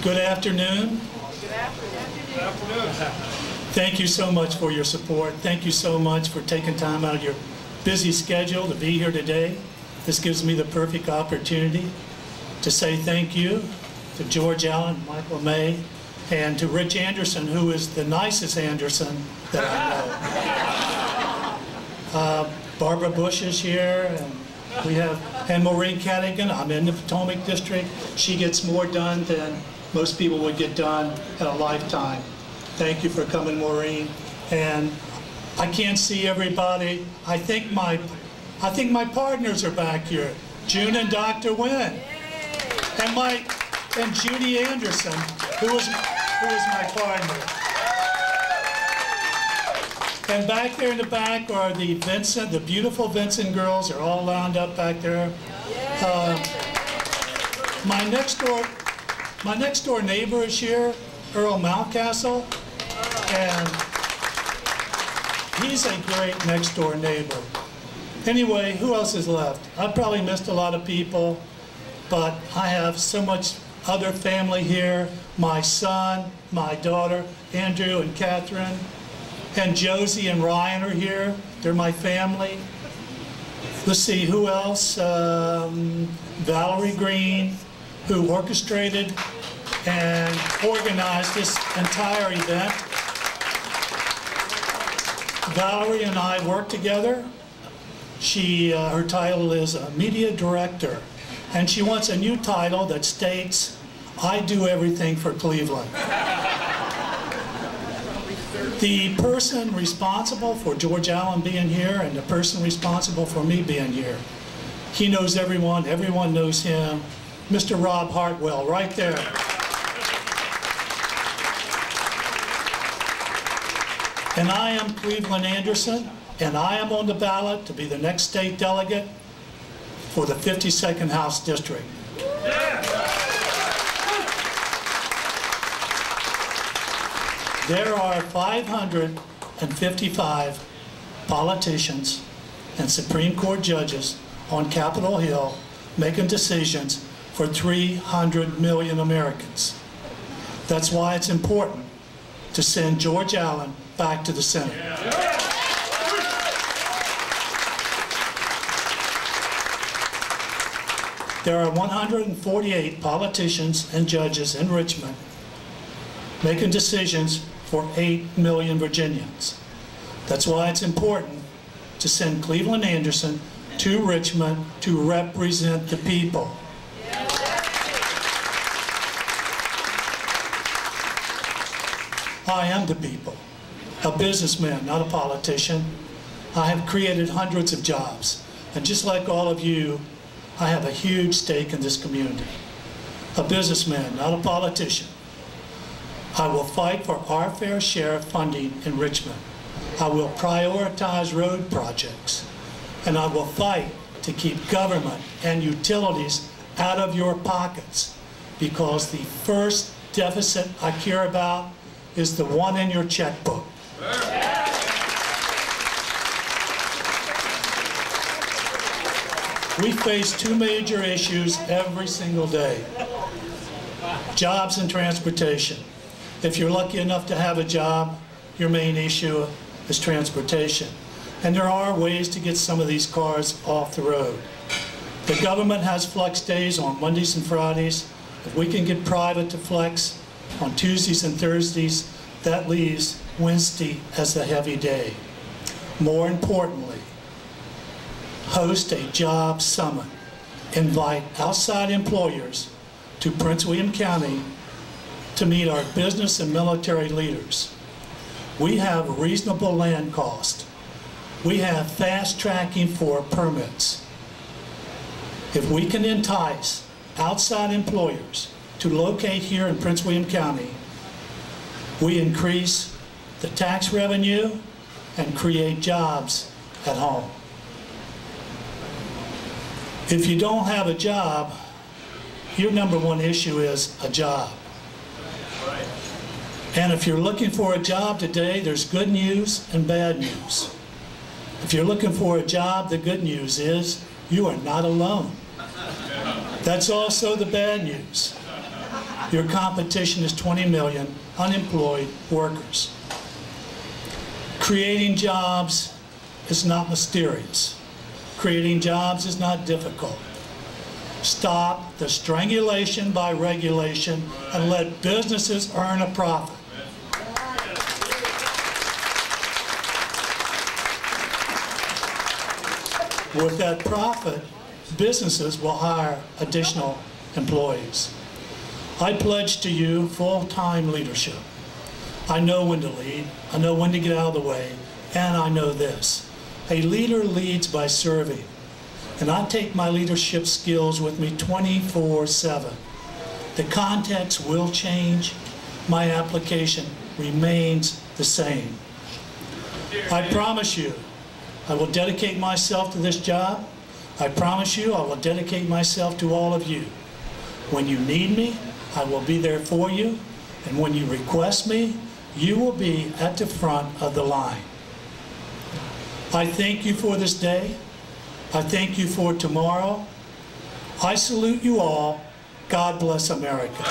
Good afternoon. Good afternoon. Thank you so much for your support. Thank you so much for taking time out of your busy schedule to be here today. This gives me the perfect opportunity to say thank you to George Allen, Michael May, and to Rich Anderson, who is the nicest Anderson that I know. Barbara Bush is here, and we have, and Maureen Cadigan. I'm in the Potomac District. She gets more done than most people would get done in a lifetime. Thank you for coming, Maureen. And I can't see everybody. I think my partners are back here. June and Dr. Wynn. And Judy Anderson, who is my partner. And back there in the back are the beautiful Vincent girls. They're all lined up back there. My next door neighbor is here, Earl Mountcastle, and he's a great next door neighbor. Anyway, who else is left? I've probably missed a lot of people, but I have so much other family here. My son, my daughter, Andrew and Catherine, and Josie and Ryan are here. They're my family. Let's see, who else? Valerie Green, who orchestrated and organized this entire event. Valerie and I work together. Her title is Media Director, and she wants a new title that states, I do everything for Cleveland. The person responsible for George Allen being here and the person responsible for me being here, he knows everyone, everyone knows him, Mr. Rob Hartwell, right there. And I am Cleveland Anderson, and I am on the ballot to be the next state delegate for the 52nd House District. There are 555 politicians and Supreme Court judges on Capitol Hill making decisions for 300 million Americans. That's why it's important to send George Allen back to the Senate. There are 148 politicians and judges in Richmond making decisions for 8 million Virginians. That's why it's important to send Cleveland Anderson to Richmond to represent the people. I am the people, a businessman, not a politician. I have created hundreds of jobs, and just like all of you, I have a huge stake in this community. A businessman, not a politician. I will fight for our fair share of funding in Richmond. I will prioritize road projects, and I will fight to keep government and utilities out of your pockets, because the first deficit I care about is the one in your checkbook. We face two major issues every single day: jobs and transportation. If you're lucky enough to have a job, your main issue is transportation. And there are ways to get some of these cars off the road. The government has flex days on Mondays and Fridays. If we can get private to flex on Tuesdays and Thursdays, that leaves Wednesday as the heavy day. More importantly, host a job summit. Invite outside employers to Prince William County to meet our business and military leaders. We have reasonable land cost. We have fast tracking for permits. If we can entice outside employers to locate here in Prince William County, we increase the tax revenue and create jobs at home. If you don't have a job, your number one issue is a job. And if you're looking for a job today, there's good news and bad news. If you're looking for a job, the good news is you are not alone. That's also the bad news. Your competition is 20 million unemployed workers. Creating jobs is not mysterious. Creating jobs is not difficult. Stop the strangulation by regulation and let businesses earn a profit. With that profit, businesses will hire additional employees. I pledge to you full-time leadership. I know when to lead, I know when to get out of the way, and I know this. A leader leads by serving, and I take my leadership skills with me 24/7. The context will change, my application remains the same. I promise you, I will dedicate myself to this job. I promise you, I will dedicate myself to all of you. When you need me, I will be there for you, and when you request me, you will be at the front of the line. I thank you for this day. I thank you for tomorrow. I salute you all. God bless America.